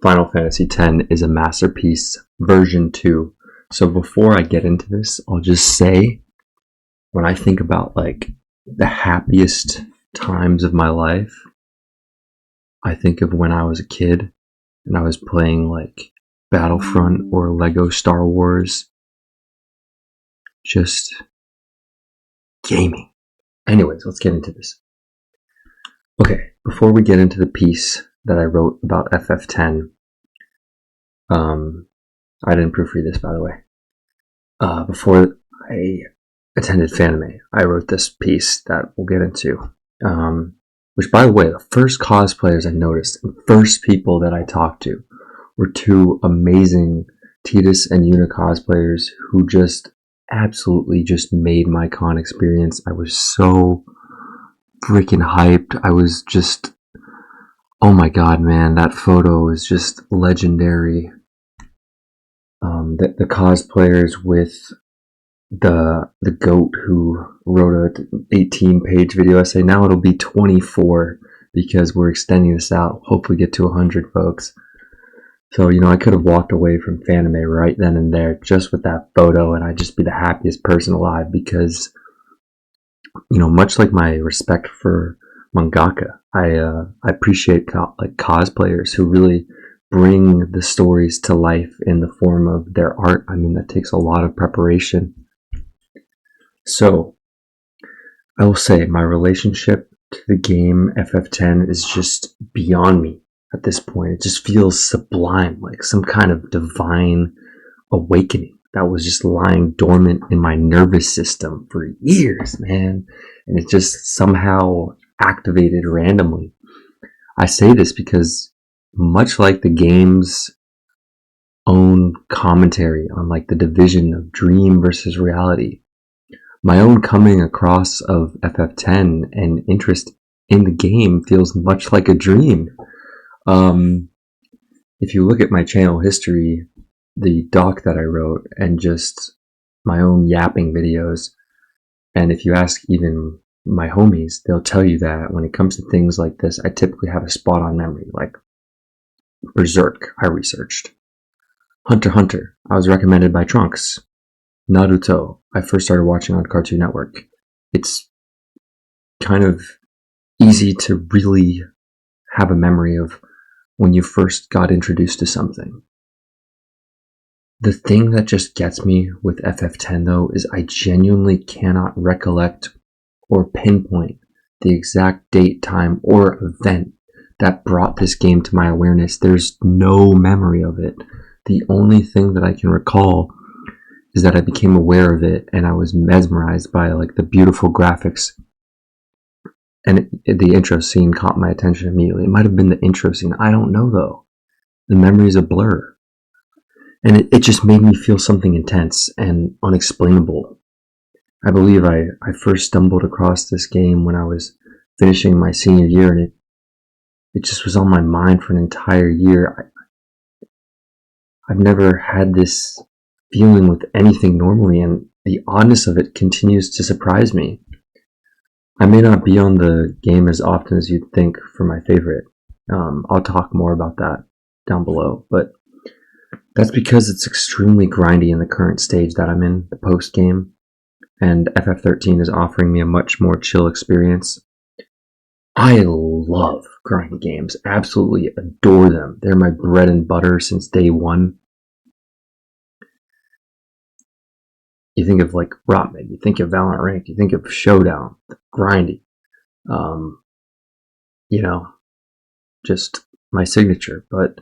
Final Fantasy X is a masterpiece, version 2. So before I get into this, I'll just say, when I think about like the happiest times of my life, I think of when I was a kid and I was playing like Battlefront or Lego Star Wars. Just gaming. Anyways, let's get into this. Okay, before we get into the piece that I wrote about FF10, I didn't proofread this, by the way. Before I attended Fanime, I wrote this piece that we'll get into. Which, by the way, the first cosplayers I noticed, and first people that I talked to, were two amazing Tidus and Yuna cosplayers who just absolutely just made my con experience. I was so freaking hyped. I was just, oh my god, man, that photo is just legendary. The cosplayers with the goat who wrote an 18-page video essay. Now it'll be 24 because we're extending this out. Hopefully get to 100 folks. So, I could have walked away from Fanime right then and there just with that photo, and I'd just be the happiest person alive because, much like my respect for mangaka, I appreciate cosplayers who really bring the stories to life in the form of their art. I mean, that takes a lot of preparation. So, I will say my relationship to the game FF10 is just beyond me at this point. It just feels sublime, like some kind of divine awakening that was just lying dormant in my nervous system for years, man. And it just somehow activated randomly. I say this because much like the game's own commentary on like the division of dream versus reality, my own coming across of FF10 and interest in the game feels much like a dream. If you look at my channel history, the doc that I wrote, and just my own yapping videos, and if you ask even my homies, they'll tell you that when it comes to things like this, I typically have a spot on memory. Like Berserk, I researched. Hunter x Hunter, I was recommended by Trunks. Naruto, I first started watching on Cartoon Network. It's kind of easy to really have a memory of when you first got introduced to something. The thing that just gets me with FF10 though is I genuinely cannot recollect or pinpoint the exact date, time, or event that brought this game to my awareness. There's no memory of it. The only thing that I can recall is that I became aware of it and I was mesmerized by like the beautiful graphics. And the intro scene caught my attention immediately. It might have been the intro scene. I don't know though. The memory is a blur. And it just made me feel something intense and unexplainable. I believe I first stumbled across this game when I was finishing my senior year, and it just was on my mind for an entire year. I've never had this feeling with anything normally, and the oddness of it continues to surprise me. I may not be on the game as often as you'd think for my favorite. I'll talk more about that down below, but that's because it's extremely grindy in the current stage that I'm in, the post-game, and FF13 is offering me a much more chill experience. I love grind games, absolutely adore them. They're my bread and butter since day one. You think of like Rotmid, you think of Valorant Rank, you think of Showdown, grindy. Just my signature. But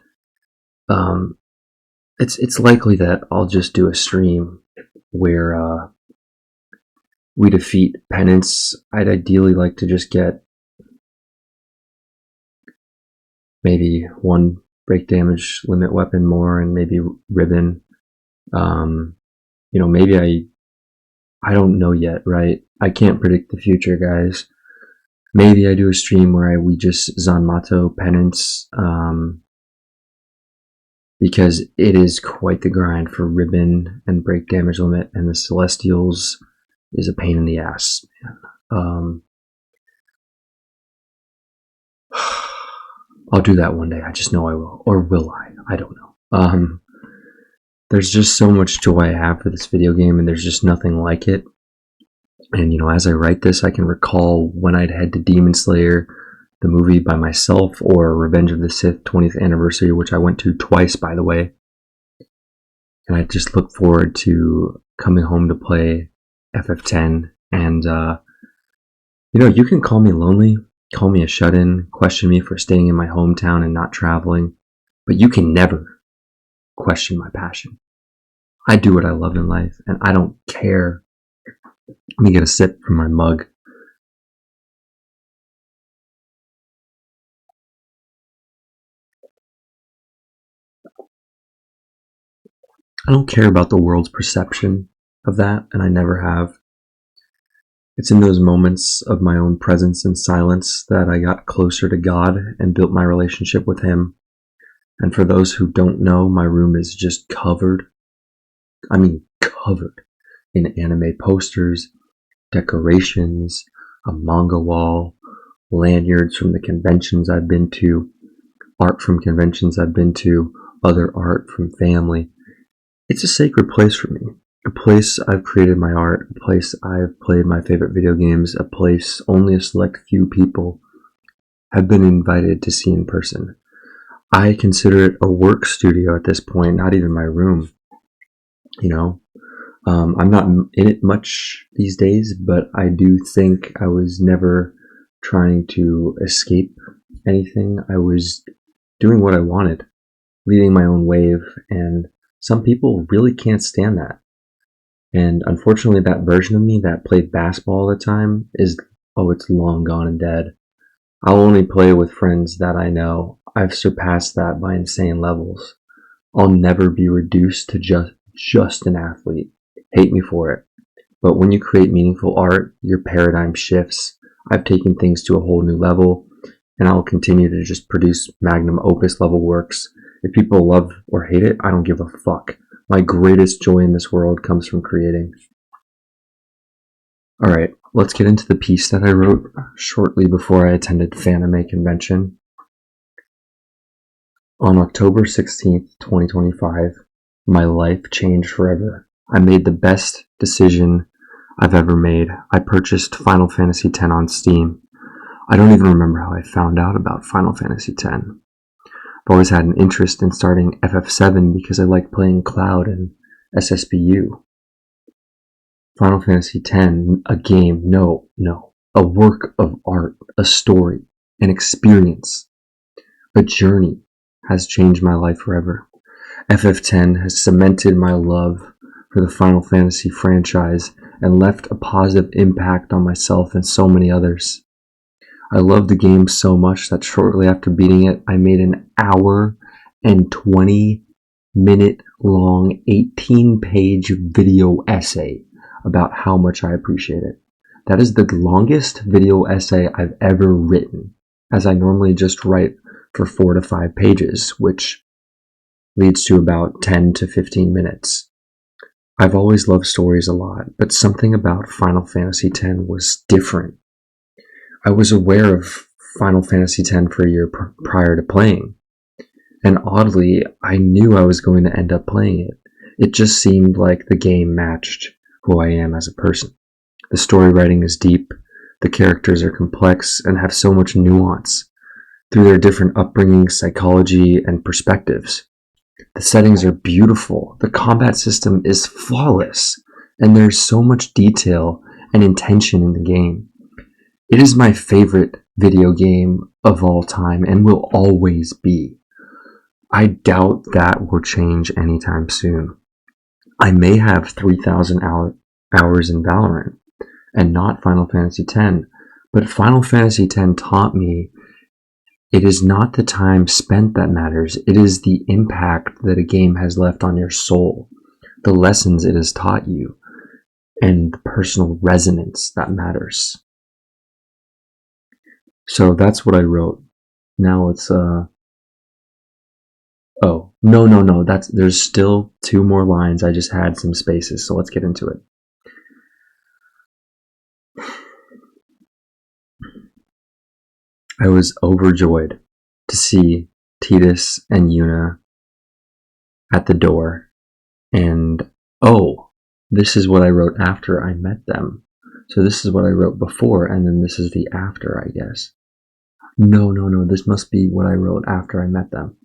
it's likely that I'll just do a stream where we defeat Penance. I'd ideally like to just get maybe one break damage limit weapon more and maybe ribbon. Maybe I don't know yet, right? I can't predict the future, guys. Maybe I do a stream where we just Zanmato Penance, because it is quite the grind for ribbon and break damage limit, and the Celestials is a pain in the ass, man. I'll do that one day. I just know I will. Or will I? I don't know. There's just so much joy I have for this video game, and there's just nothing like it. And as I write this, I can recall when I'd head to Demon Slayer, the movie, by myself, or Revenge of the Sith 20th anniversary, which I went to twice, by the way. And I just look forward to coming home to play FF10. And, you can call me lonely, call me a shut-in, question me for staying in my hometown and not traveling, but you can never question my passion. I do what I love in life, and I don't care. Let me get a sip from my mug. I don't care about the world's perception of that, and I never have. It's in those moments of my own presence and silence that I got closer to God and built my relationship with Him. And for those who don't know, my room is just covered in anime posters, decorations, a manga wall, lanyards from the conventions I've been to, art from conventions I've been to, other art from family. It's a sacred place for me. A place I've created my art, a place I've played my favorite video games, a place only a select few people have been invited to see in person. I consider it a work studio at this point, not even my room. I'm not in it much these days, but I do think I was never trying to escape anything. I was doing what I wanted, leading my own wave, and some people really can't stand that. And unfortunately, that version of me that played basketball all the time it's long gone and dead. I'll only play with friends that I know. I've surpassed that by insane levels. I'll never be reduced to just an athlete. Hate me for it. But when you create meaningful art, your paradigm shifts. I've taken things to a whole new level, and I'll continue to just produce magnum opus level works. If people love or hate it, I don't give a fuck. My greatest joy in this world comes from creating. Alright, let's get into the piece that I wrote shortly before I attended Fanime Convention. On October 16th, 2025, my life changed forever. I made the best decision I've ever made. I purchased Final Fantasy X on Steam. I don't even remember how I found out about Final Fantasy X. I've always had an interest in starting FF7 because I like playing Cloud and SSBU. Final Fantasy X, a game, no, a work of art, a story, an experience, a journey has changed my life forever. FF10 has cemented my love for the Final Fantasy franchise and left a positive impact on myself and so many others. I loved the game so much that shortly after beating it, I made an hour and 20-minute long 18-page video essay about how much I appreciate it. That is the longest video essay I've ever written, as I normally just write for 4 to 5 pages, which leads to about 10 to 15 minutes. I've always loved stories a lot, but something about Final Fantasy X was different. I was aware of Final Fantasy X for a year prior to playing, and oddly, I knew I was going to end up playing it. It just seemed like the game matched who I am as a person. The story writing is deep, the characters are complex and have so much nuance through their different upbringing, psychology, and perspectives. The settings are beautiful, the combat system is flawless, and there's so much detail and intention in the game. It is my favorite video game of all time and will always be. I doubt that will change anytime soon. I may have 3,000 hours in Valorant and not Final Fantasy X, but Final Fantasy X taught me it is not the time spent that matters, it is the impact that a game has left on your soul, the lessons it has taught you, and the personal resonance that matters. So that's what I wrote. Now let's oh, no, there's still 2 more lines. I just had some spaces, so let's get into it. I was overjoyed to see Tidus and Yuna at the door, and oh, this is what I wrote after I met them. So this is what I wrote before, and then this is the after, I guess. No, this must be what I wrote after I met them.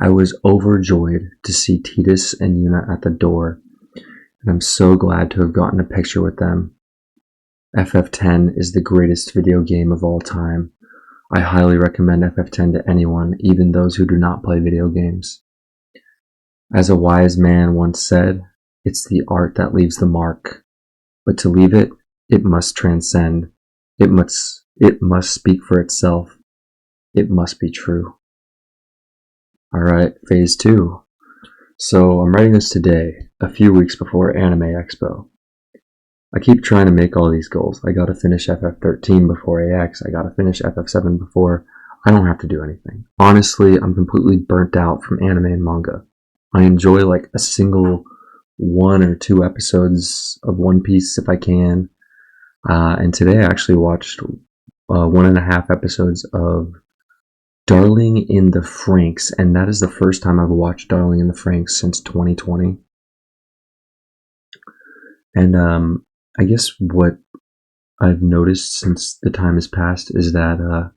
I was overjoyed to see Titus and Yuna at the door, and I'm so glad to have gotten a picture with them. FF10 is the greatest video game of all time. I highly recommend FF10 to anyone, even those who do not play video games. As a wise man once said, it's the art that leaves the mark, but to leave it, it must transcend. It must speak for itself. It must be true. Alright, phase 2. So I'm writing this today, a few weeks before Anime Expo. I keep trying to make all these goals. I gotta finish FF13 before AX, I gotta finish FF7 before. I don't have to do anything. Honestly, I'm completely burnt out from anime and manga. I enjoy like a single 1 or 2 episodes of One Piece if I can. And today I actually watched 1.5 episodes of Darling in the Franxx, and that is the first time I've watched Darling in the Franxx since 2020. And I guess what I've noticed since the time has passed is that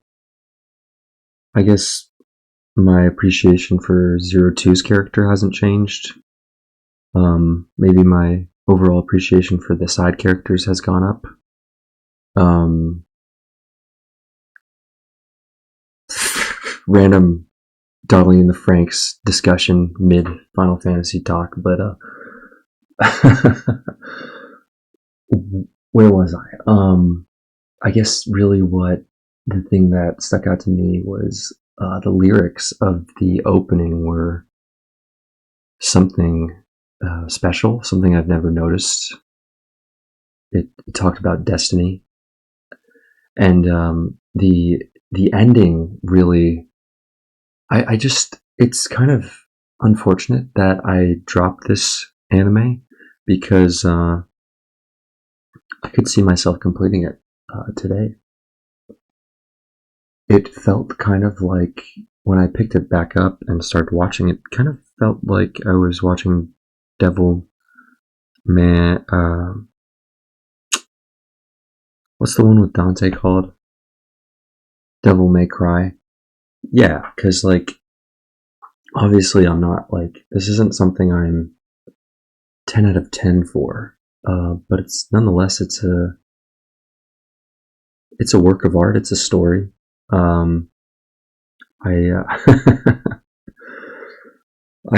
I guess my appreciation for 02's character hasn't changed. Maybe my overall appreciation for the side characters has gone up. Random Darling in the Franxx discussion mid Final Fantasy talk, but where was I? I guess really what the thing that stuck out to me was the lyrics of the opening were something special, something I've never noticed. It talked about destiny, and the ending really. I just, it's kind of unfortunate that I dropped this anime because I could see myself completing it today. It felt kind of like when I picked it back up and started watching it, kind of felt like I was watching Devil Man. What's the one with Dante called? Devil May Cry. Yeah, because like obviously I'm not like, this isn't something I'm 10 out of 10 for, but it's nonetheless it's a work of art. It's a story. I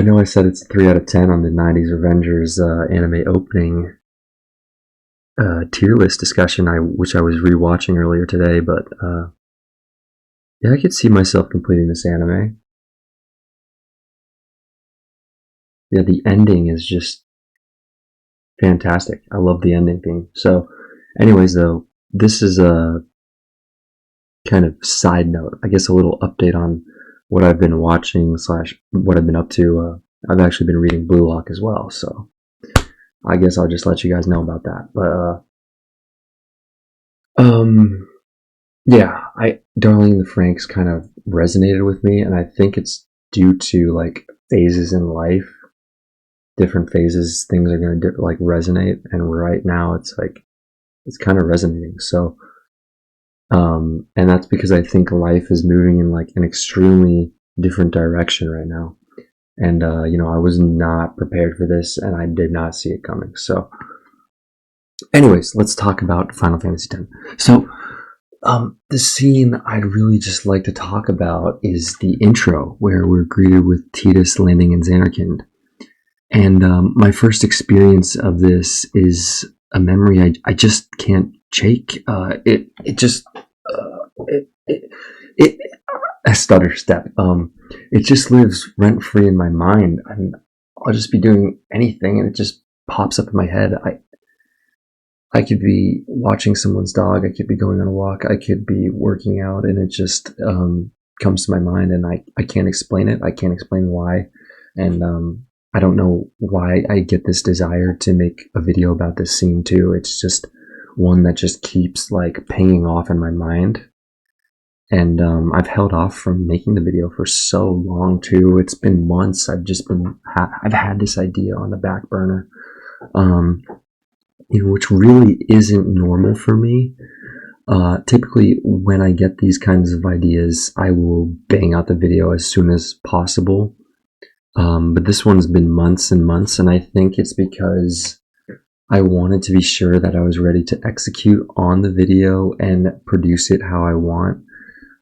know I said it's a 3 out of 10 on the 90s Avengers anime opening tier list discussion, which I was rewatching earlier today, but yeah, I could see myself completing this anime. Yeah, the ending is just fantastic. I love the ending theme. So, anyways, though, this is a kind of side note. I guess a little update on what I've been watching / what I've been up to. I've actually been reading Blue Lock as well, so I guess I'll just let you guys know about that. But yeah, Darling in the Franxx kind of resonated with me, and I think it's due to like phases in life. Different phases, things are going to like resonate, and right now it's like it's kind of resonating. So, and that's because I think life is moving in like an extremely different direction right now, and you know, I was not prepared for this, and I did not see it coming. So, anyways, let's talk about Final Fantasy X. So, the scene I'd really just like to talk about is the intro, where we're greeted with Titus landing in Xanarkand. And my first experience of this is a memory I just can't shake. It a stutter step. It just lives rent free in my mind, and I'll just be doing anything, and it just pops up in my head. I could be watching someone's dog. I could be going on a walk. I could be working out, and it just comes to my mind, and I can't explain it. I can't explain why, and I don't know why I get this desire to make a video about this scene too. It's just one that just keeps like pinging off in my mind. And I've held off from making the video for so long too. It's been months. I've had this idea on the back burner, which really isn't normal for me. Typically, when I get these kinds of ideas, I will bang out the video as soon as possible. But this one's been months and months, and I think it's because I wanted to be sure that I was ready to execute on the video and produce it how I want.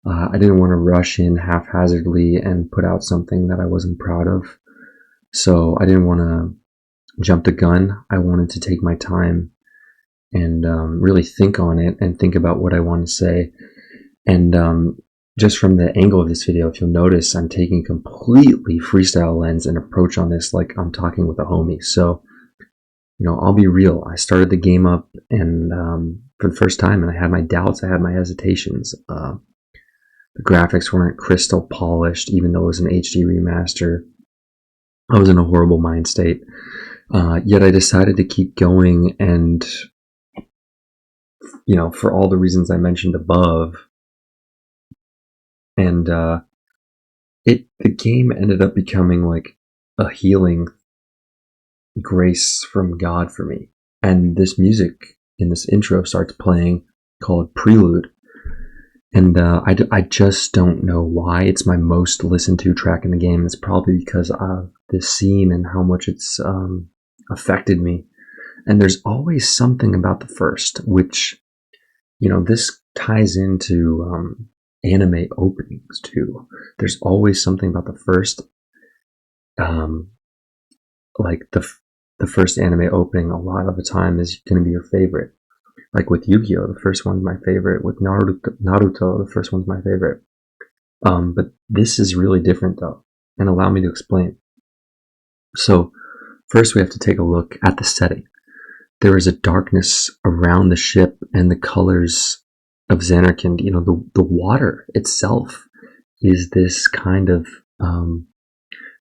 I didn't want to rush in haphazardly and put out something that I wasn't proud of. So I didn't want to jump the gun. I wanted to take my time and really think on it and think about what I want to say. And just from the angle of this video, if you'll notice, I'm taking completely freestyle lens and approach on this like I'm talking with a homie. So, I'll be real. I started the game up and for the first time, and I had my doubts, I had my hesitations. The graphics weren't crystal polished, even though it was an HD remaster. I was in a horrible mind state. Yet I decided to keep going, and for all the reasons I mentioned above. And the game ended up becoming like a healing grace from God for me. And this music in this intro starts playing, called Prelude. And I just don't know why. It's my most listened to track in the game. It's probably because of this scene and how much it's affected me. And there's always something about the first, which, this ties into anime openings too. There's always something about the first, like the first anime opening a lot of the time is going to be your favorite. Like with Yu-Gi-Oh, the first one's my favorite. With Naruto, the first one's my favorite. But this is really different though, and allow me to explain. So first we have to take a look at the setting. There is a darkness around the ship and the colors of Xanarkand. The water itself is this kind of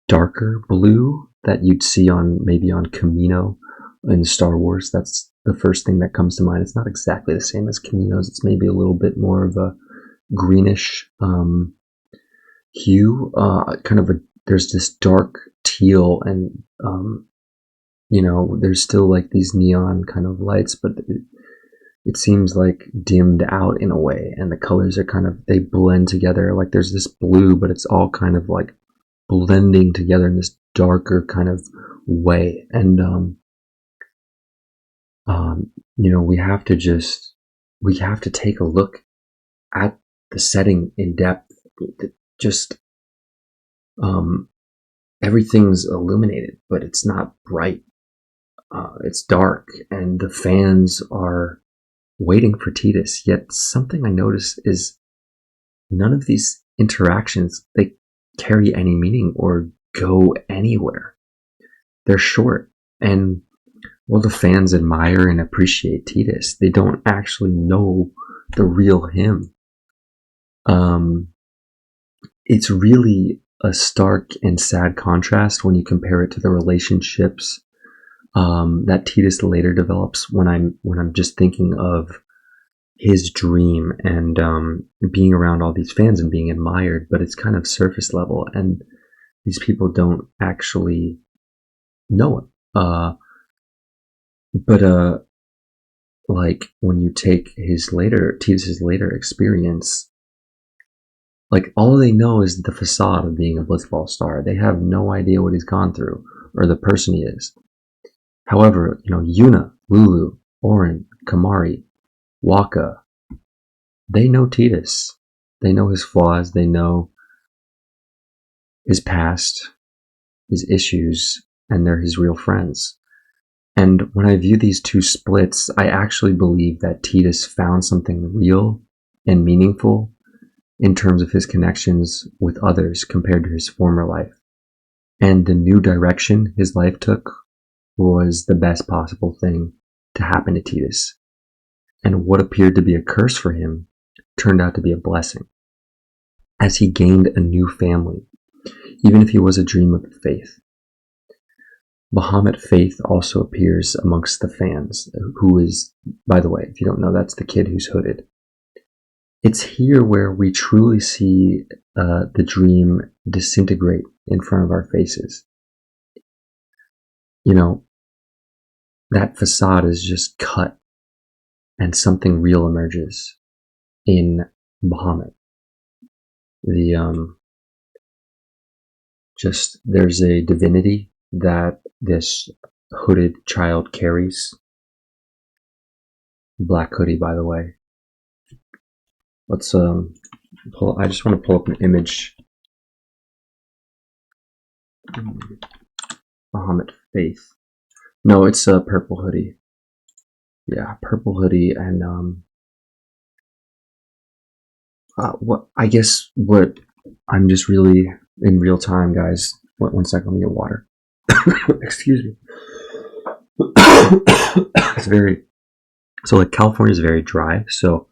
darker blue that you'd see maybe on Camino in Star Wars. That's the first thing that comes to mind. It's not exactly the same as Camino's. It's maybe a little bit more of a greenish hue. There's this dark teal, and there's still like these neon kind of lights, but it seems like dimmed out in a way, and the colors are they blend together. Like there's this blue, but it's all kind of like blending together in this darker kind of way. And we have to take a look at the setting in depth. Just everything's illuminated, but it's not bright. It's dark, and the fans are waiting for Tidus. Yet something I notice is none of these interactions, they carry any meaning or go anywhere. They're short, and while the fans admire and appreciate Tidus, they don't actually know the real him. It's really a stark and sad contrast when you compare it to the relationships that Tidus later develops when I'm just thinking of his dream and being around all these fans and being admired, but it's kind of surface level, and these people don't actually know him. But like when you take Tidus's later experience, like all they know is the facade of being a blitzball star. They have no idea what he's gone through or the person he is. However, Yuna, Lulu, Orin, Kamari, Waka, they know Tidus. They know his flaws. They know his past, his issues, and they're his real friends. And when I view these two splits, I actually believe that Tidus found something real and meaningful in terms of his connections with others compared to his former life. And the new direction his life took was the best possible thing to happen to Tidus. And what appeared to be a curse for him turned out to be a blessing, as he gained a new family, even if he was a dream of faith. Bahamut Faith also appears amongst the fans, who is, by the way, if you don't know, that's the kid who's hooded. It's here where we truly see the dream disintegrate in front of our faces. You know, that facade is just cut and something real emerges in Bahamut. The just there's a divinity that this hooded child carries. Black hoodie, by the way. Let's I just want to pull up an image. Bahamut Faith. No, it's a purple hoodie. Yeah, purple hoodie, and what I guess what I'm just really in real time, guys. One second, let me get water. Excuse me. It's very so like California is very dry, so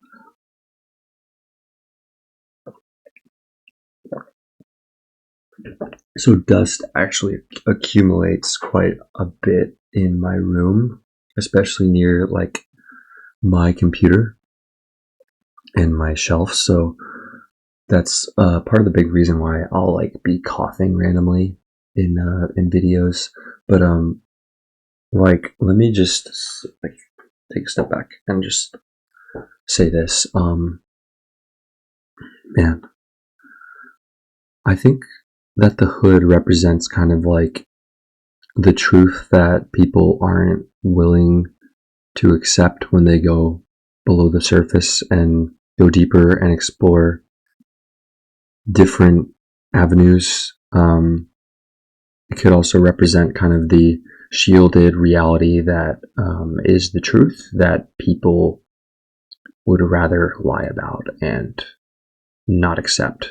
dust actually accumulates quite a bit in my room, especially near like my computer and my shelf. So that's part of the big reason why I'll like be coughing randomly in videos. But like let me just like take a step back and just say this. Man, I think that the hood represents kind of like the truth that people aren't willing to accept when they go below the surface and go deeper and explore different avenues. It could also represent kind of the shielded reality that is the truth that people would rather lie about and not accept.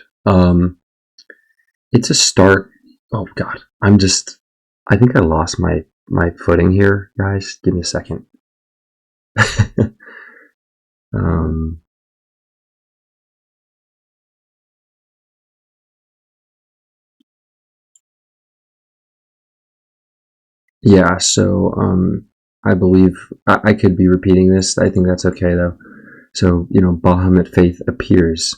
It's a start. Oh God, I think I lost my footing here, guys. Give me a second. um, yeah. So I believe I could be repeating this. I think that's okay though. So Bahamut Faith appears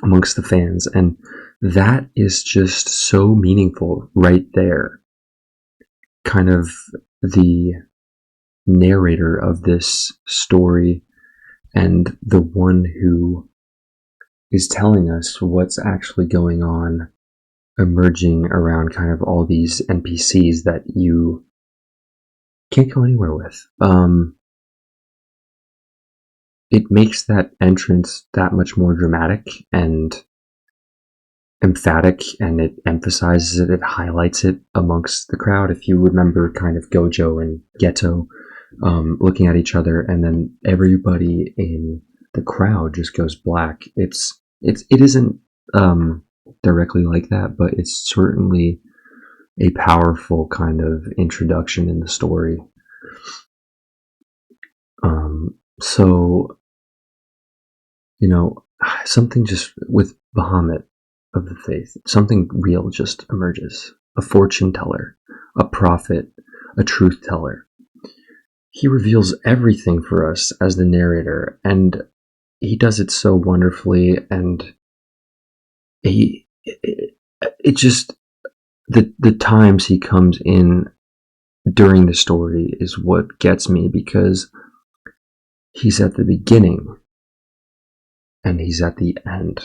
amongst the fans, and that is just so meaningful right there. Kind of the narrator of this story and the one who is telling us what's actually going on emerging around kind of all these NPCs that you can't go anywhere with. It makes that entrance that much more dramatic and emphatic, and it emphasizes it, it highlights it amongst the crowd. If you remember kind of Gojo and Geto looking at each other, and then everybody in the crowd just goes black. It isn't directly like that, but it's certainly a powerful kind of introduction in the story. So something just with Bahamut of the faith, something real just emerges. A fortune teller, a prophet, a truth teller. He reveals everything for us as the narrator, and he does it so wonderfully, and it just the times he comes in during the story is what gets me, because he's at the beginning and he's at the end.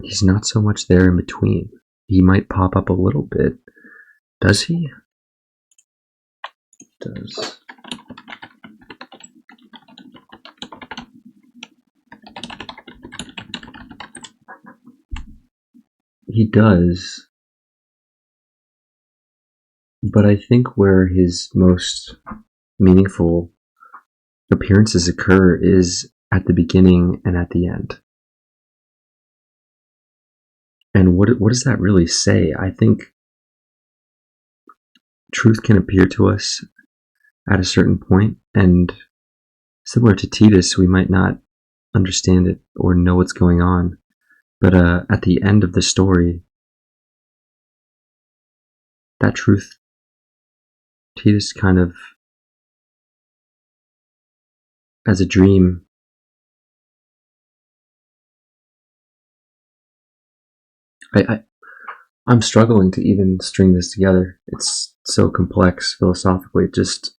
He's not so much there in between. He might pop up a little bit. Does he? Does. He does. But I think where his most meaningful appearances occur is at the beginning and at the end. And what does that really say? I think truth can appear to us at a certain point, and similar to Titus, we might not understand it or know what's going on. But at the end of the story, that truth, Titus kind of as a dream, I'm struggling to even string this together. It's so complex philosophically. Just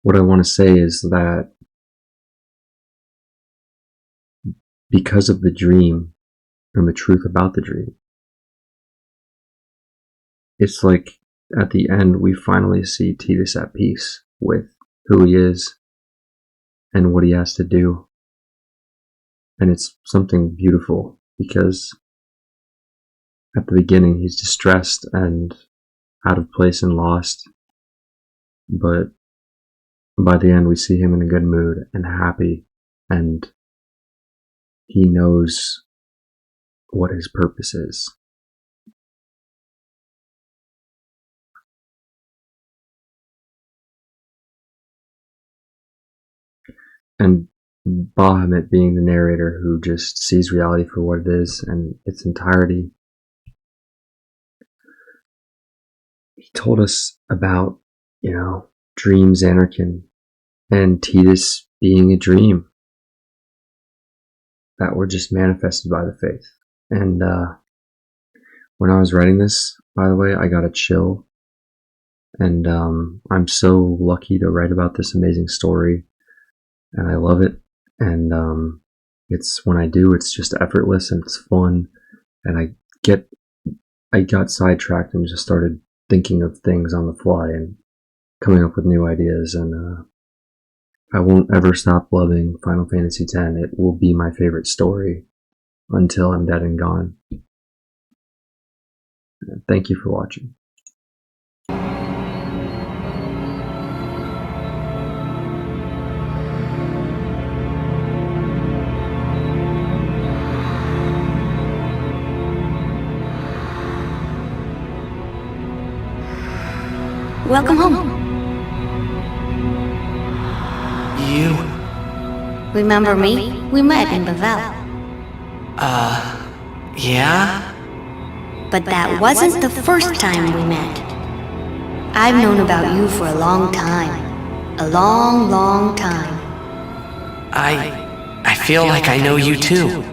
what I want to say is that because of the dream and the truth about the dream, it's like at the end we finally see Titus at peace with who he is and what he has to do. And it's something beautiful because at the beginning he's distressed and out of place and lost, but by the end we see him in a good mood and happy, and he knows what his purpose is. And Bahamut being the narrator who just sees reality for what it is and its entirety. He told us about, dream Xanarkand and Titus being a dream that were just manifested by the faith. And when I was writing this, by the way, I got a chill. And I'm so lucky to write about this amazing story. And I love it. And it's when I do, it's just effortless and it's fun. And I got sidetracked and just started thinking of things on the fly and coming up with new ideas. And I won't ever stop loving Final Fantasy X. It will be my favorite story until I'm dead and gone. Thank you for watching. Welcome home. You? Remember me? We met in Bavel. Yeah? But that wasn't the first time we met. I've known about you for a long time. A long, long time. I feel like I know you too.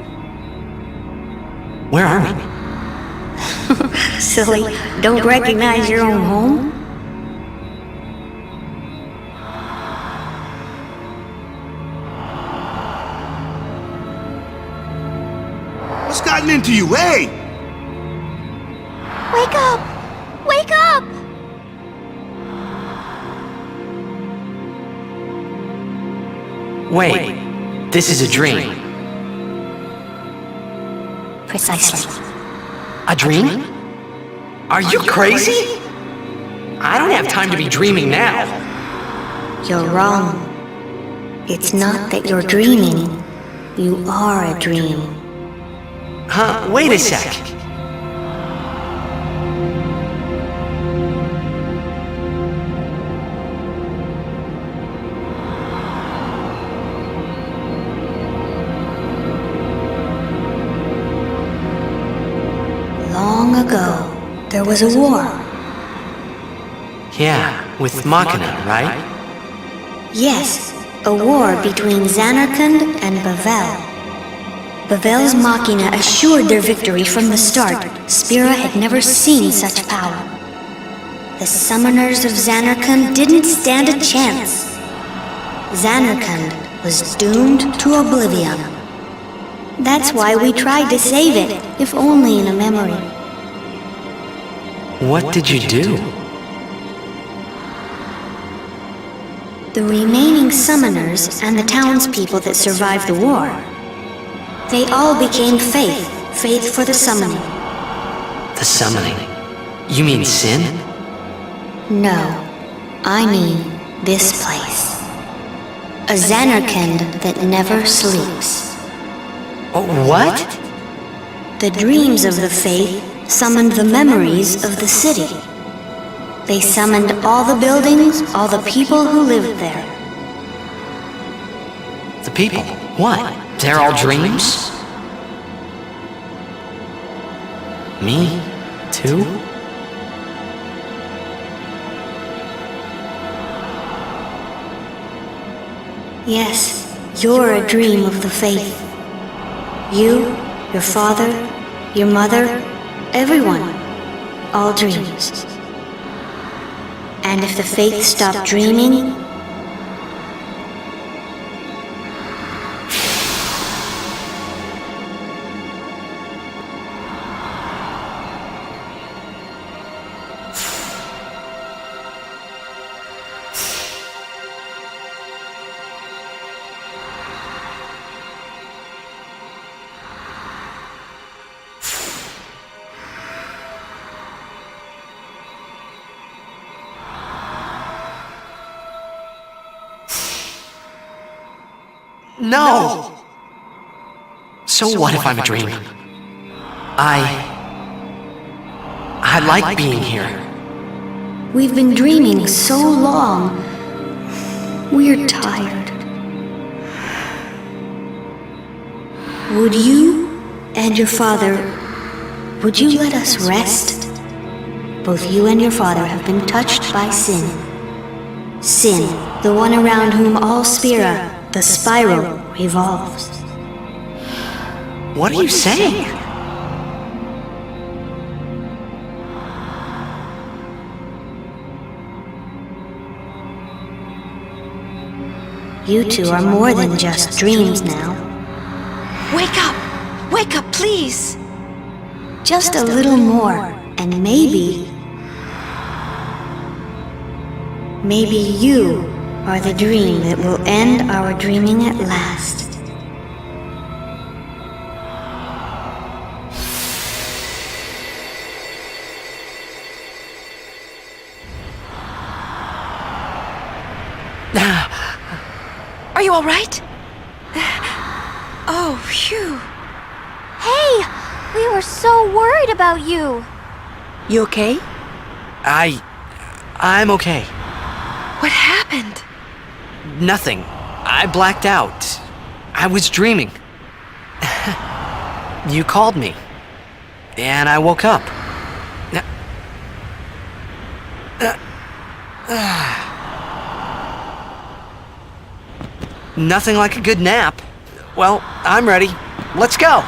Where are we? Silly, don't recognize your own home? What's gotten into you? Hey! Wake up! Wake up! Wait, this is a dream. Precisely. A dream? Are you crazy? I don't have time to be dreaming now. You're wrong. It's not that you're dreaming. You are a dream. Huh? Wait a sec. Long ago, there was a war. Yeah, with Machina, right? Yes, a war between Xanarkand and Bavel. Bavel's Machina assured their victory from the start. Spira had never seen such power. The summoners of Xanarkand didn't stand a chance. Xanarkand was doomed to oblivion. That's why we tried to save it, if only in a memory. What did you do? The remaining summoners and the townspeople that survived the war, they all became faith for the summoning. The summoning? You mean sin? No, I mean this place. A Xanarkand that never sleeps. Oh, what? The dreams of the faith summoned the memories of the city. They summoned all the buildings, all the people who lived there. The people? What? They're all dreams? Me? Too? Yes, you're a dream of the faith. You, your father, your mother, everyone, all dreams. And if the faith stopped dreaming, No! So what if I'm a dream? I like being here. we've been dreaming so long. We're tired. Would you and your father, would you let us rest? Both you and your father have been touched by sin. Sin, the one around whom all Spira, the spiral, revolves. What are you saying? You two are more than just dreams now. Wake up! Wake up, please! Just a little more, and maybe you are the dream that will end our dreaming at last. Are you all right? Oh, phew. Hey! We were so worried about you. You okay? I'm okay. What happened? Nothing. I blacked out. I was dreaming. You called me. And I woke up. Nothing like a good nap. Well, I'm ready. Let's go.